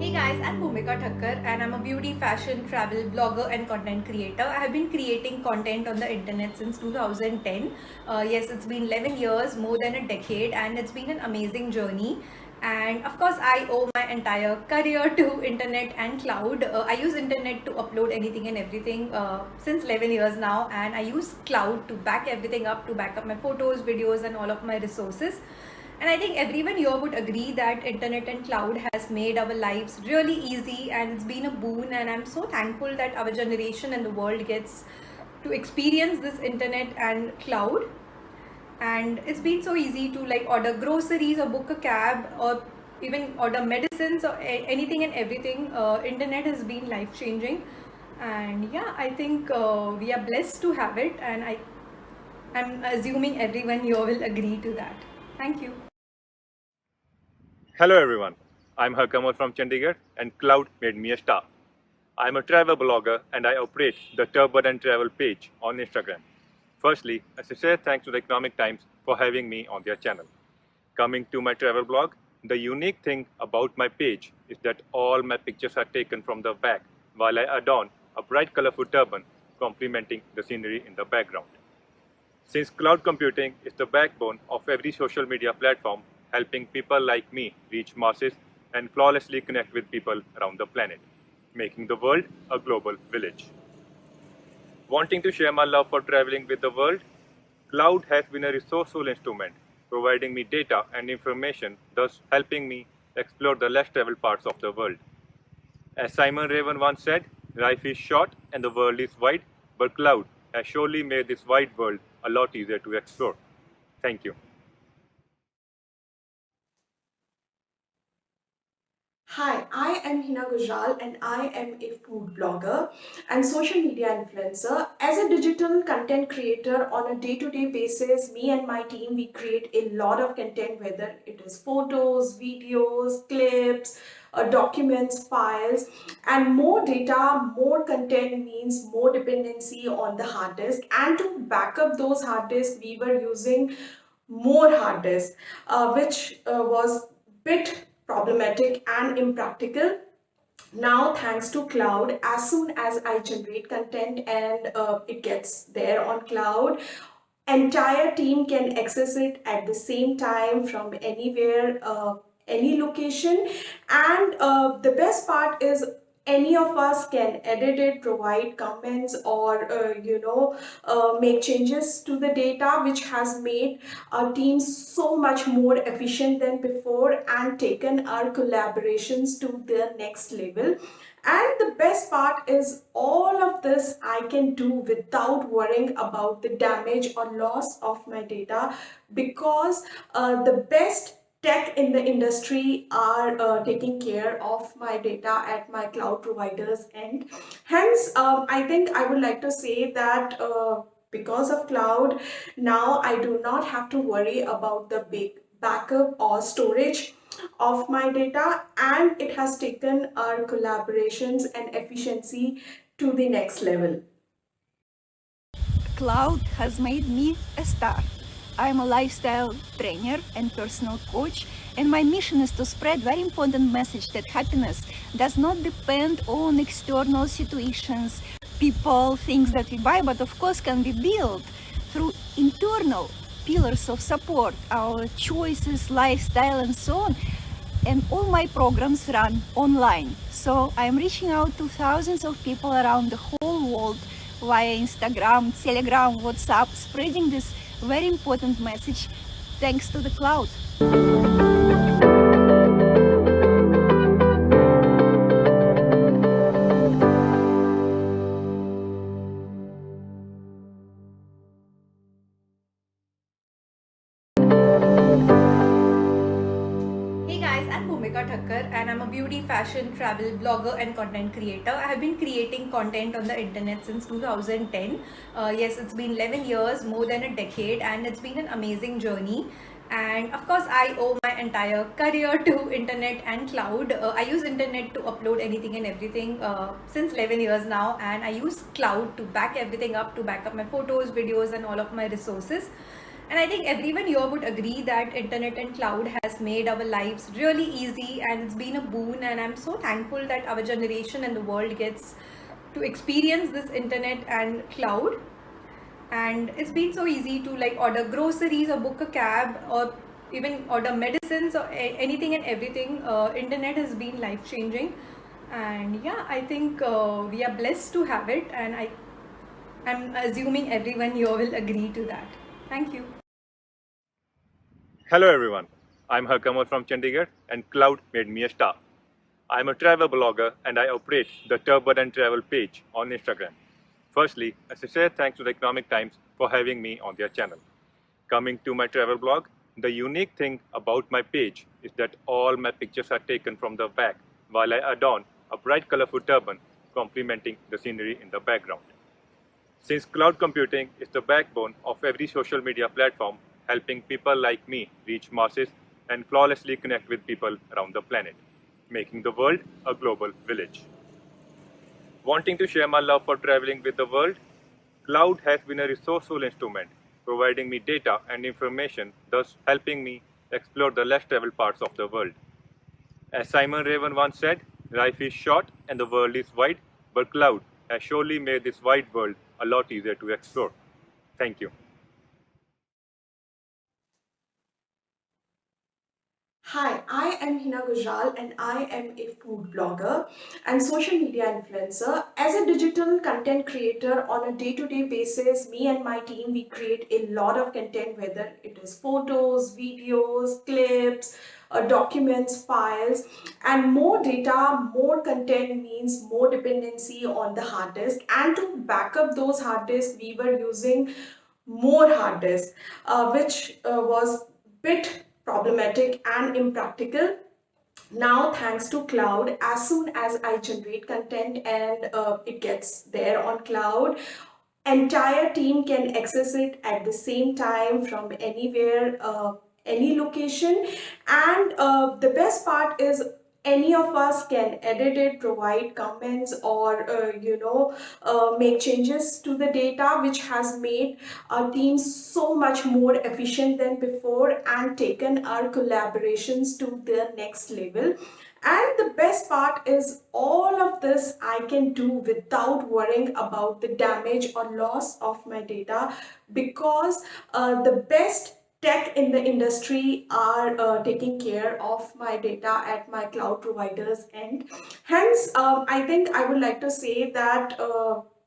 Hey guys, I'm Bhumika Thakkar and I'm a beauty, fashion, travel blogger and content creator. I have been creating content on the internet since 2010. Yes, it's been 11 years, more than a decade, and it's been an amazing journey. And of course, I owe my entire career to internet and cloud. I use internet to upload anything and everything since 11 years now, and I use cloud to back everything up, to back up my photos, videos, and all of my resources. And I think everyone here would agree that internet and cloud has made our lives really easy and it's been a boon. And I'm so thankful that our generation and the world gets to experience this internet and cloud. And it's been so easy to like order groceries or book a cab or even order medicines or anything and everything. Internet has been life changing. And yeah, I think we are blessed to have it. And I'm assuming everyone here will agree to that. Thank you. Hello everyone, I'm Harkamal from Chandigarh and Cloud made me a star. I'm a travel blogger and I operate the Turban and Travel page on Instagram. Firstly, a sincere thanks to the Economic Times for having me on their channel. Coming to my travel blog, the unique thing about my page is that all my pictures are taken from the back while I adorn a bright colorful turban complementing the scenery in the background. Since cloud computing is the backbone of every social media platform, helping people like me reach masses and flawlessly connect with people around the planet, making the world a global village. Wanting to share my love for traveling with the world, cloud has been a resourceful instrument, providing me data and information, thus helping me explore the less traveled parts of the world. As Simon Raven once said, life is short and the world is wide, but cloud has surely made this wide world a lot easier to explore. Thank you. Hi, I am Hina Gujral and I am a food blogger and social media influencer. As a digital content creator on a day-to-day basis, me and my team, we create a lot of content, whether it is photos, videos, clips, documents, files, and more data, more content means more dependency on the hard disk. And to back up those hard disks, we were using more hard disk, which was bit problematic and impractical. Now, thanks to cloud, as soon as I generate content and it gets there on cloud, entire team can access it at the same time from anywhere, any location. And the best part is any of us can edit it, provide comments, or make changes to the data, which has made our team so much more efficient than before and taken our collaborations to the next level. And the best part is all of this I can do without worrying about the damage or loss of my data, because the best tech in the industry are taking care of my data at my cloud providers end. Hence, I think I would like to say that because of cloud, now I do not have to worry about the big backup or storage of my data, and it has taken our collaborations and efficiency to the next level. Cloud has made me a star. I'm a lifestyle trainer and personal coach, and my mission is to spread very important message that happiness does not depend on external situations, people, things that we buy, but of course can be built through internal pillars of support, our choices, lifestyle, and so on. And all my programs run online. So I'm reaching out to thousands of people around the whole world via Instagram, Telegram, WhatsApp, spreading this very important message thanks to the cloud. Hey guys, I'm Bhumika Thakkar and I'm a beauty, fashion, travel blogger and content creator. I have been creating content on the internet since 2010. Yes, it's been 11 years, more than a decade, and it's been an amazing journey. And of course, I owe my entire career to internet and cloud. I use internet to upload anything and everything since 11 years now, and I use cloud to back everything up, to back up my photos, videos, and all of my resources. And I think everyone here would agree that internet and cloud has made our lives really easy, and it's been a boon, and I'm so thankful that our generation and the world gets to experience this internet and cloud. And it's been so easy to like order groceries or book a cab or even order medicines or anything and everything. Internet has been life changing, and yeah, I think we are blessed to have it, and I'm assuming everyone here will agree to that. Thank you. Hello everyone, I'm Harkamal from Chandigarh and cloud made me a star. I'm a travel blogger and I operate the Turbulent Travel page on Instagram. Firstly, a sincere thanks to the Economic Times for having me on their channel. Coming to my travel blog, the unique thing about my page is that all my pictures are taken from the back while I adorn a bright colorful turban complementing the scenery in the background. Since cloud computing is the backbone of every social media platform, helping people like me reach masses and flawlessly connect with people around the planet, making the world a global village. Wanting to share my love for traveling with the world, cloud has been a resourceful instrument, providing me data and information, thus helping me explore the less traveled parts of the world. As Simon Raven once said, life is short and the world is wide, but cloud has surely made this wide world a lot easier to explore. Thank you. Hi, I am Hina Gujral and I am a food blogger and social media influencer. As a digital content creator on a day-to-day basis, me and my team, we create a lot of content, whether it is photos, videos, clips, documents, files, and more data, more content means more dependency on the hard disk. And to back up those hard disks, we were using more hard disk, which was bit problematic and impractical. Now, thanks to cloud, as soon as I generate content and it gets there on cloud, entire team can access it at the same time from anywhere, any location. And the best part is any of us can edit it, provide comments, or make changes to the data, which has made our team so much more efficient than before and taken our collaborations to the next level. And the best part is all of this I can do without worrying about the damage or loss of my data, because the best tech in the industry are taking care of my data at my cloud providers end. Hence, I think I would like to say that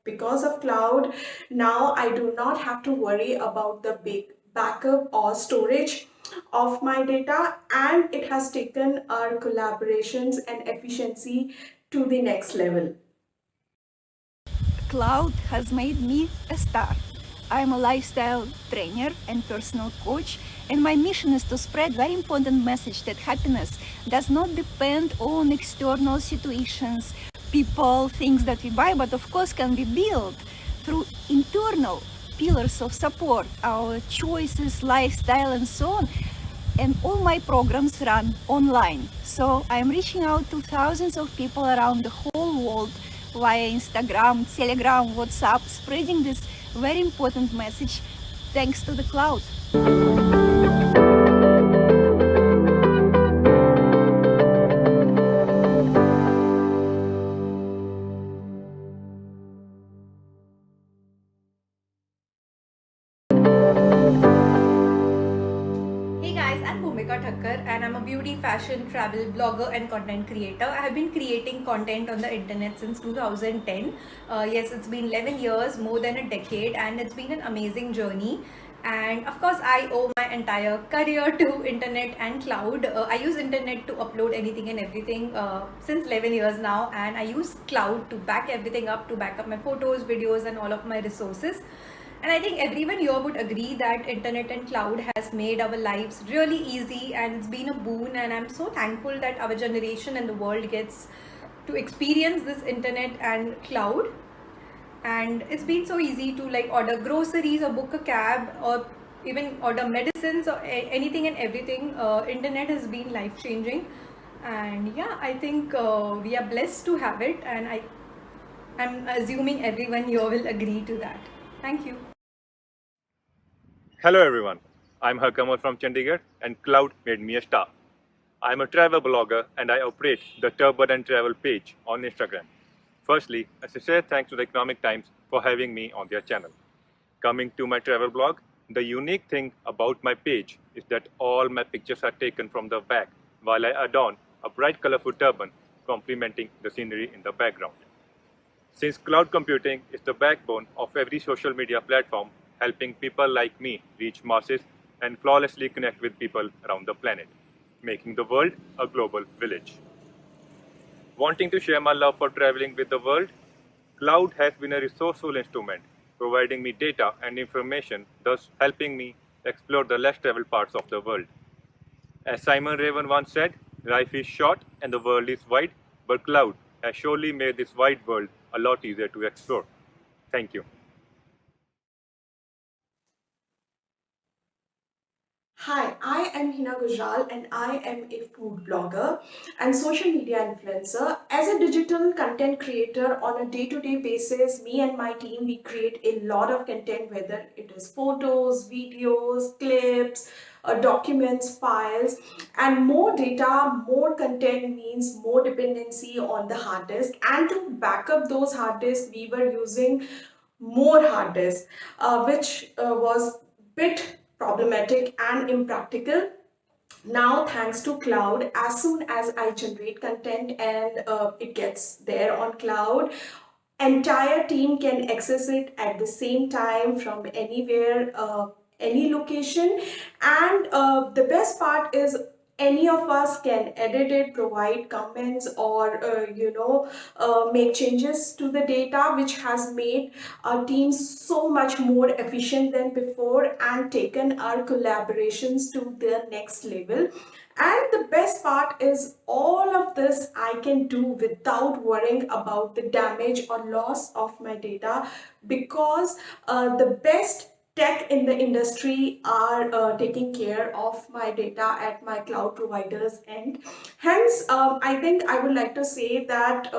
because of cloud, now I do not have to worry about the big backup or storage of my data, and it has taken our collaborations and efficiency to the next level. Cloud has made me a star. I'm a lifestyle trainer and personal coach, and my mission is to spread very important message that happiness does not depend on external situations, people, things that we buy, but of course can be built through internal pillars of support, our choices, lifestyle, and so on. And all my programs run online. So I'm reaching out to thousands of people around the whole world via Instagram, Telegram, WhatsApp, spreading this very important message thanks to the cloud. Hey guys, I'm Bhumika Thakkar and I'm a beauty, fashion, travel blogger and content creator. I have been creating content on the internet since 2010. Yes, it's been 11 years, more than a decade, and it's been an amazing journey. And of course, I owe my entire career to internet and cloud. I use internet to upload anything and everything since 11 years now, and I use cloud to back everything up, to back up my photos, videos, and all of my resources. And I think everyone here would agree that internet and cloud has made our lives really easy, and it's been a boon, and I'm so thankful that our generation and the world gets to experience this internet and cloud. And it's been so easy to like order groceries or book a cab or even order medicines or anything and everything. Internet has been life changing, and yeah, I think we are blessed to have it, and I'm assuming everyone here will agree to that. Thank you. Hello everyone, I'm Harkamal from Chandigarh, and cloud made me a star. I'm a travel blogger and I operate the Turbulent Travel page on Instagram. Firstly, a sincere thanks to the Economic Times for having me on their channel. Coming to my travel blog, the unique thing about my page is that all my pictures are taken from the back while I adorn a bright colorful turban complementing the scenery in the background. Since cloud computing is the backbone of every social media platform, helping people like me reach masses and flawlessly connect with people around the planet, making the world a global village. Wanting to share my love for traveling with the world, cloud has been a resourceful instrument, providing me data and information, thus helping me explore the less traveled parts of the world. As Simon Raven once said, life is short and the world is wide, but cloud has surely made this wide world a lot easier to explore. Thank you. Hi, I am Hina Gujral and I am a food blogger and social media influencer. As a digital content creator on a day-to-day basis, me and my team, we create a lot of content, whether it is photos, videos, clips, documents, files, and more data, more content means more dependency on the hard disk. And to back up those hard disks, we were using more hard disk, which was bit problematic and impractical. Now, thanks to cloud, as soon as I generate content and it gets there on cloud, entire team can access it at the same time from anywhere, any location. And the best part is any of us can edit it, provide comments, or make changes to the data, which has made our team so much more efficient than before and taken our collaborations to the next level. And the best part is all of this I can do without worrying about the damage or loss of my data, because the best tech in the industry are taking care of my data at my cloud providers end. Hence, I think I would like to say that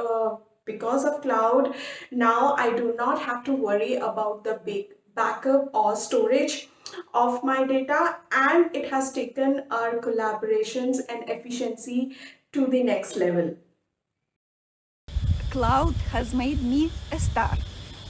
because of cloud, now I do not have to worry about the big backup or storage of my data, and it has taken our collaborations and efficiency to the next level. Cloud has made me a star.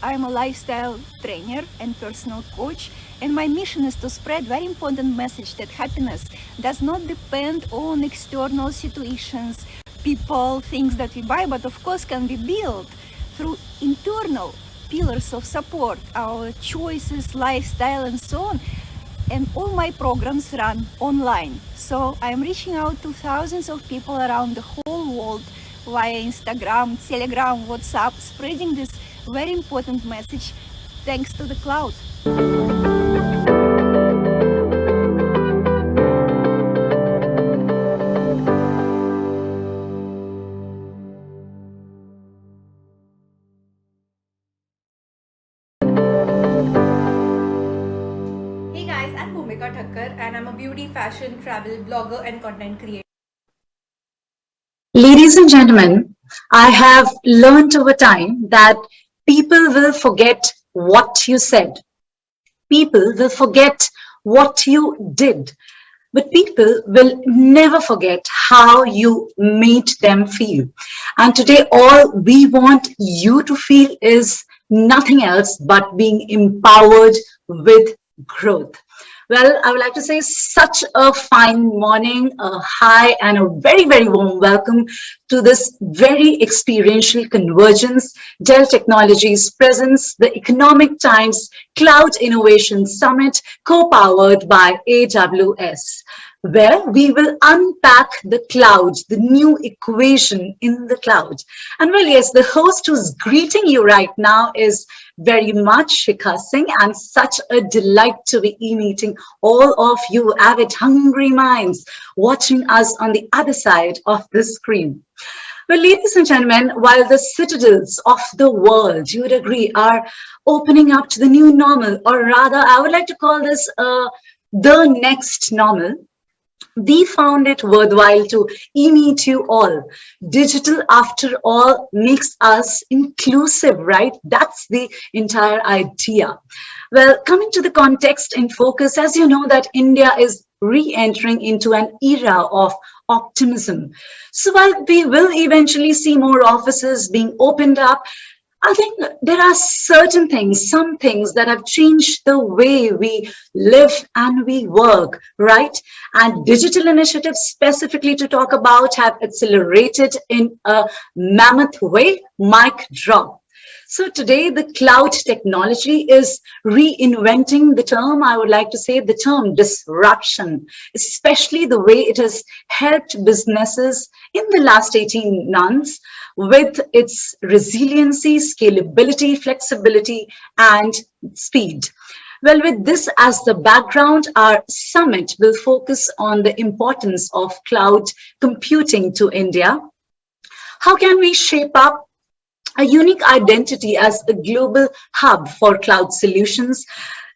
I'm a lifestyle trainer and personal coach, and my mission is to spread very important message that happiness does not depend on external situations, people, things that we buy, but of course can be built through internal pillars of support, our choices, lifestyle, and so on. And all my programs run online. So I'm reaching out to thousands of people around the whole world via Instagram, Telegram, WhatsApp, spreading this very important message thanks to the cloud. Hey guys, I'm Bhumika Thakkar and I'm a beauty, fashion, travel blogger and content creator. Ladies and gentlemen, I have learned over time that people will forget what you said. People will forget what you did. But people will never forget how you made them feel. And today, all we want you to feel is nothing else but being empowered with growth. Well, I would like to say such a fine morning, a hi, and a very, very warm welcome to this very experiential convergence. Dell Technologies presents the Economic Times Cloud Innovation Summit, co-powered by AWS, where we will unpack the cloud, the new equation in the cloud. And well, yes, the host who's greeting you right now is very much Shikha Singh, and such a delight to be meeting all of you avid, hungry minds watching us on the other side of the screen. Well, ladies and gentlemen, while the citadels of the world, you would agree, are opening up to the new normal, or rather, I would like to call this the next normal. We found it worthwhile to meet you all. Digital, after all, makes us inclusive, right? That's the entire idea. Well, coming to the context in focus, as you know, that India is re-entering into an era of optimism. So while we will eventually see more offices being opened up, I think there are certain things, some things that have changed the way we live and we work, right? And digital initiatives, specifically to talk about, have accelerated in a mammoth way. Mic drop. So today, the cloud technology is reinventing the term, I would like to say the term disruption, especially the way it has helped businesses in the last 18 months with its resiliency, scalability, flexibility, and speed. Well, with this as the background, our summit will focus on the importance of cloud computing to India. How can we shape up a unique identity as a global hub for cloud solutions?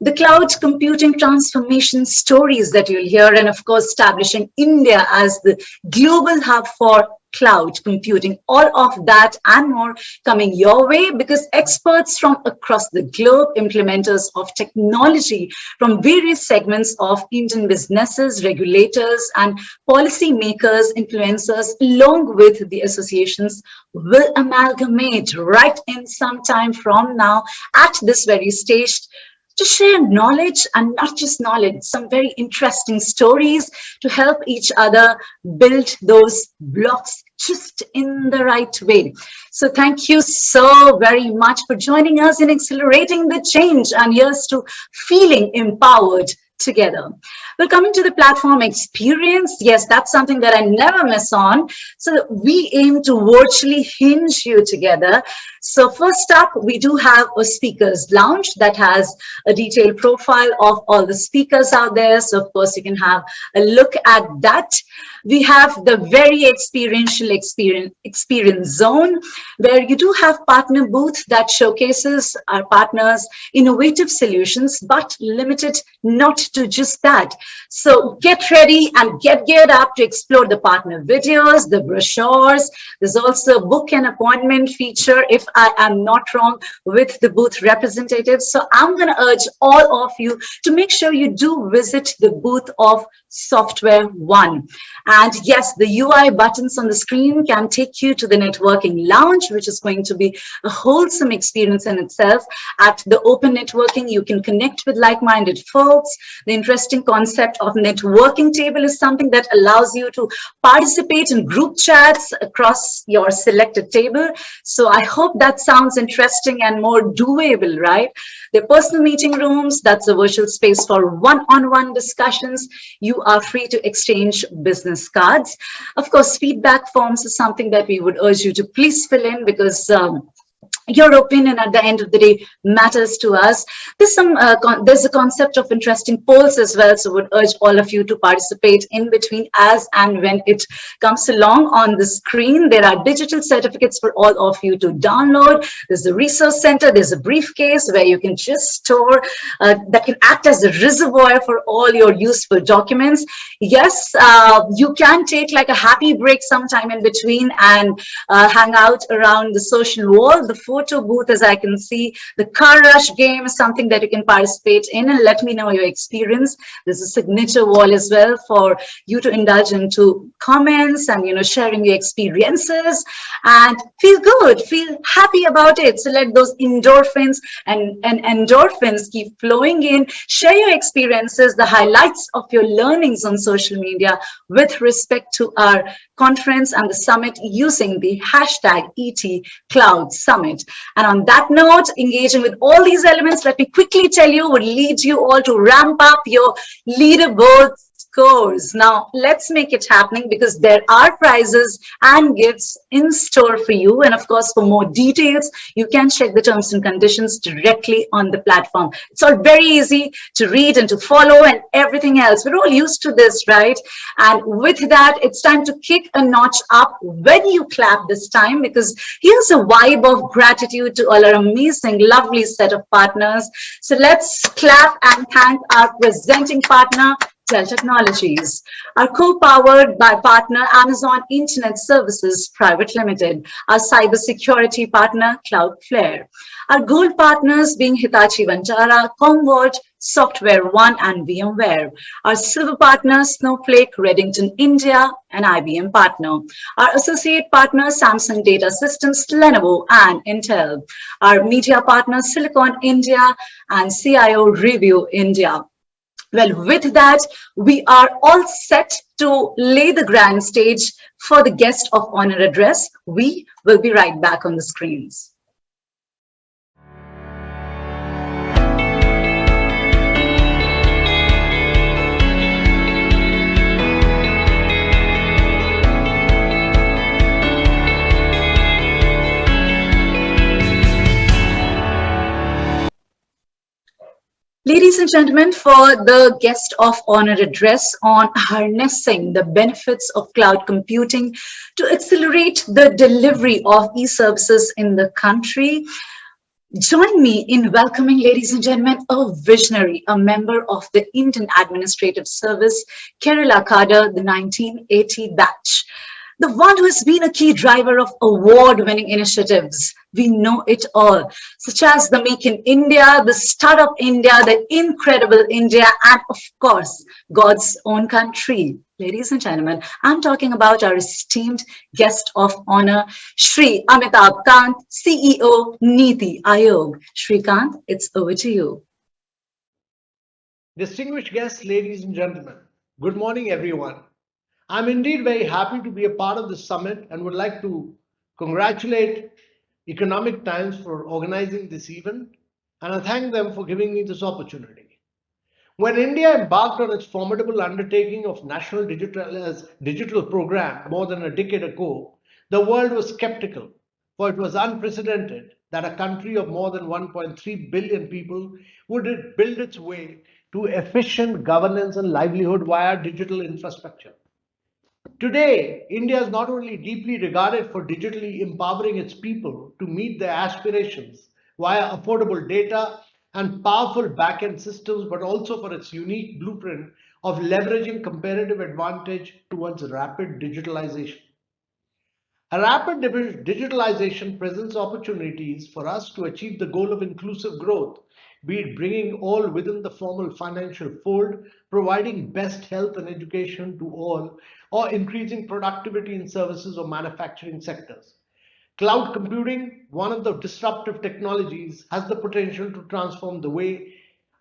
The cloud computing transformation stories that you'll hear, and of course, establishing India as the global hub for cloud computing, all of that and more coming your way, because experts from across the globe, implementers of technology from various segments of Indian businesses, regulators, and policymakers, influencers, along with the associations, will amalgamate right in some time from now at this very stage to share knowledge, and not just knowledge, some very interesting stories to help each other build those blocks just in the right way. So thank you so very much for joining us in accelerating the change, and here's to feeling empowered together. Well, coming to the platform experience, yes, that's something that I never miss on. So we aim to virtually hinge you together. So first up, we do have a speakers lounge that has a detailed profile of all the speakers out there. So of course you can have a look at that. We have the very experiential experience zone, where you do have partner booth that showcases our partners' innovative solutions, but limited not to just that. So get ready and get geared up to explore the partner videos, the brochures. There's also a book and appointment feature, if I am not wrong, with the booth representatives. So I'm going to urge all of you to make sure you do visit the booth of Software One. And yes, the UI buttons on the screen can take you to the networking lounge, which is going to be a wholesome experience in itself. At the open networking, you can connect with like-minded folks. The interesting concept of networking table is something that allows you to participate in group chats across your selected table. So I hope that sounds interesting and more doable, right? The personal meeting rooms, that's a virtual space for one-on-one discussions. You are free to exchange business cards. Of course, feedback forms is something that we would urge you to please fill in, because your opinion at the end of the day matters to us. There's a concept of interesting polls as well, so would urge all of you to participate in between as and when it comes along on the screen. There are digital certificates for all of you to download. There's a resource center, there's a briefcase where you can just store, that can act as a reservoir for all your useful documents. Yes, you can take like a happy break sometime in between and hang out around the social wall. The photo booth, as I can see, the car rush game is something that you can participate in, and let me know your experience. There's a signature wall as well for you to indulge into comments and, you know, sharing your experiences and feel good, feel happy about it. So let those endorphins and endorphins keep flowing in. Share your experiences, the highlights of your learnings on social media with respect to our conference and the summit using the hashtag #ETCloudSummit. And on that note, engaging with all these elements, let me quickly tell you, would lead you all to ramp up your leaderboard scores. Now, let's make it happening, because there are prizes and gifts in store for you. And of course, for more details, you can check the terms and conditions directly on the platform. It's all very easy to read and to follow and everything else. We're all used to this, right? And with that, it's time to kick a notch up when you clap this time, because here's a vibe of gratitude to all our amazing, lovely set of partners. So let's clap and thank our presenting partner, Dell Technologies are co-powered by partner Amazon Internet Services Private Limited, our cybersecurity partner Cloudflare. Our gold partners being Hitachi Vantara, Commvault, Software One, and VMware. Our silver partner Snowflake, Redington India, and IBM partner. Our associate partners Samsung Data Systems, Lenovo, and Intel. Our media partner Silicon India and CIO Review India. Well, with that, we are all set to lay the grand stage for the guest of honor address. We will be right back on the screens. Ladies and gentlemen, for the guest of honor address on harnessing the benefits of cloud computing to accelerate the delivery of e-services in the country, join me in welcoming, ladies and gentlemen, a visionary, a member of the Indian Administrative Service, Kerala Cadre, the 1980 batch. The one who has been a key driver of award-winning initiatives. We know it all, such as the Make in India, the Startup India, the Incredible India, and of course, God's own country. Ladies and gentlemen, I'm talking about our esteemed guest of honor, Shri Amitabh Kant, CEO, Niti Aayog. Shri Kant, it's over to you. Distinguished guests, ladies and gentlemen, good morning, everyone. I'm indeed very happy to be a part of this summit and would like to congratulate Economic Times for organizing this event, and I thank them for giving me this opportunity. When India embarked on its formidable undertaking of National Digital Program more than a decade ago, the world was skeptical, for it was unprecedented that a country of more than 1.3 billion people would build its way to efficient governance and livelihood via digital infrastructure. Today, India is not only deeply regarded for digitally empowering its people to meet their aspirations via affordable data and powerful back-end systems, but also for its unique blueprint of leveraging comparative advantage towards rapid digitalization. A rapid digitalization presents opportunities for us to achieve the goal of inclusive growth, be it bringing all within the formal financial fold, providing best health and education to all, or increasing productivity in services or manufacturing sectors. Cloud computing, one of the disruptive technologies, has the potential to transform the way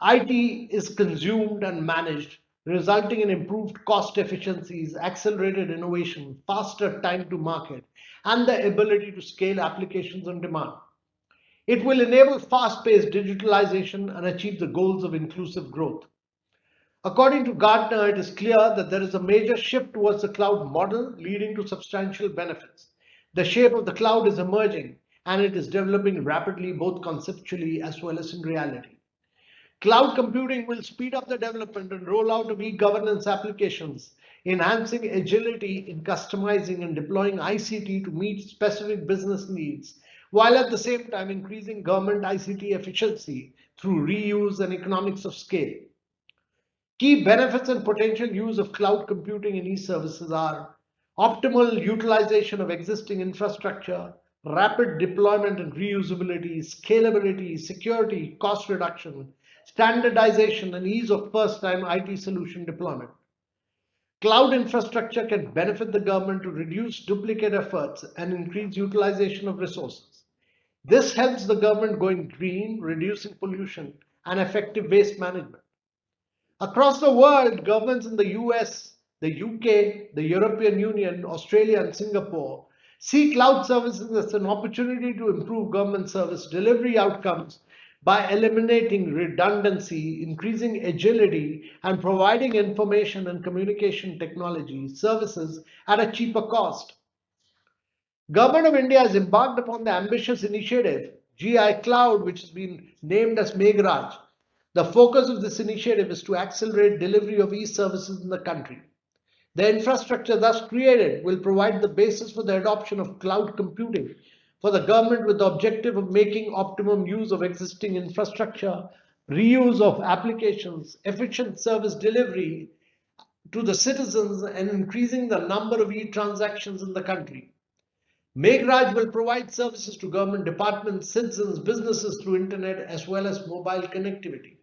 IT is consumed and managed, resulting in improved cost efficiencies, accelerated innovation, faster time to market, and the ability to scale applications on demand. It will enable fast-paced digitalization and achieve the goals of inclusive growth. According to Gartner, it is clear that there is a major shift towards the cloud model, leading to substantial benefits. The shape of the cloud is emerging, and it is developing rapidly, both conceptually as well as in reality. Cloud computing will speed up the development and rollout of e-governance applications, enhancing agility in customizing and deploying ICT to meet specific business needs, while at the same time increasing government ICT efficiency through reuse and economics of scale. Key benefits and potential use of cloud computing in e-services are optimal utilization of existing infrastructure, rapid deployment and reusability, scalability, security, cost reduction, standardization, and ease of first-time IT solution deployment. Cloud infrastructure can benefit the government to reduce duplicate efforts and increase utilization of resources. This helps the government going green, reducing pollution, and effective waste management. Across the world, governments in the US, the UK, the European Union, Australia, and Singapore see cloud services as an opportunity to improve government service delivery outcomes by eliminating redundancy, increasing agility, and providing information and communication technology services at a cheaper cost. Government of India has embarked upon the ambitious initiative GI Cloud, which has been named as Meghraj. The focus of this initiative is to accelerate delivery of e-services in the country. The infrastructure thus created will provide the basis for the adoption of cloud computing for the government, with the objective of making optimum use of existing infrastructure, reuse of applications, efficient service delivery, to the citizens and increasing the number of e-transactions in the country. Meghraj will provide services to government departments, citizens, businesses through internet as well as mobile connectivity.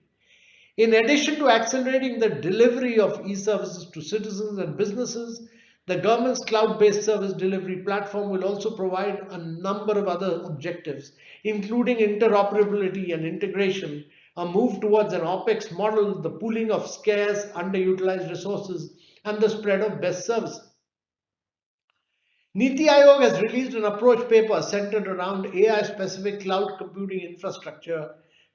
In addition to accelerating the delivery of e-services to citizens and businesses, the government's cloud-based service delivery platform will also provide a number of other objectives, including interoperability and integration, a move towards an OPEX model, the pooling of scarce, underutilized resources, and the spread of best services. Niti Aayog has released an approach paper centered around AI-specific cloud computing infrastructure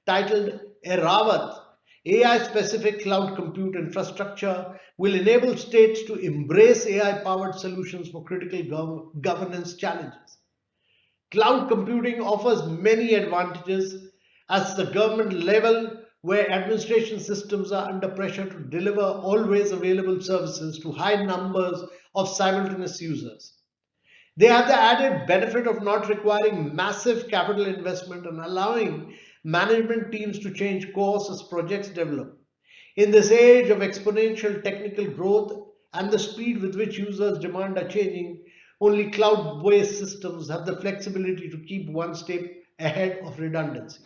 titled Eravat. AI-specific cloud compute infrastructure will enable states to embrace AI-powered solutions for critical governance challenges. Cloud computing offers many advantages at the government level, where administration systems are under pressure to deliver always available services to high numbers of simultaneous users. They have the added benefit of not requiring massive capital investment and allowing management teams to change course as projects develop. In this age of exponential technical growth and the speed with which users' demand are changing, only cloud-based systems have the flexibility to keep one step ahead of redundancy.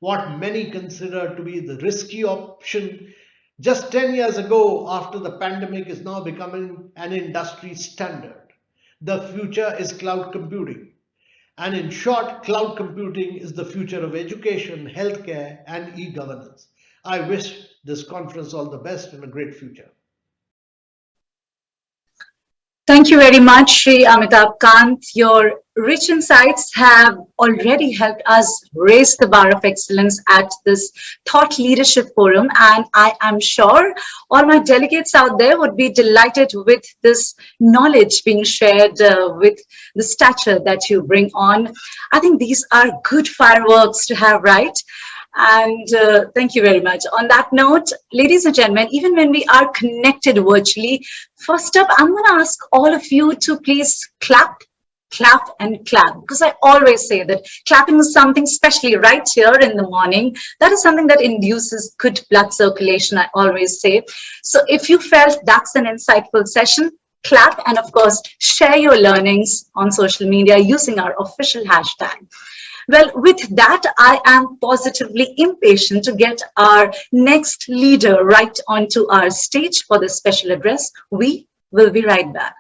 What many consider to be the risky option just 10 years ago after the pandemic is now becoming an industry standard. The future is cloud computing. And in short, cloud computing is the future of education, healthcare, and e-governance. I wish this conference all the best and a great future. Thank you very much, Shri Amitabh Kant. Your rich insights have already helped us raise the bar of excellence at this Thought Leadership Forum, and I am sure all my delegates out there would be delighted with this knowledge being shared, with the stature that you bring on. I think these are good fireworks to have, right? And thank you very much. On that note, ladies and gentlemen, even when we are connected virtually, first up, I'm going to ask all of you to please clap, clap, and clap. Because I always say that clapping is something, especially right here in the morning, that is something that induces good blood circulation, I always say. So if you felt that's an insightful session, clap, and of course, share your learnings on social media using our official hashtag. Well, with that, I am positively impatient to get our next leader right onto our stage for this special address. We will be right back.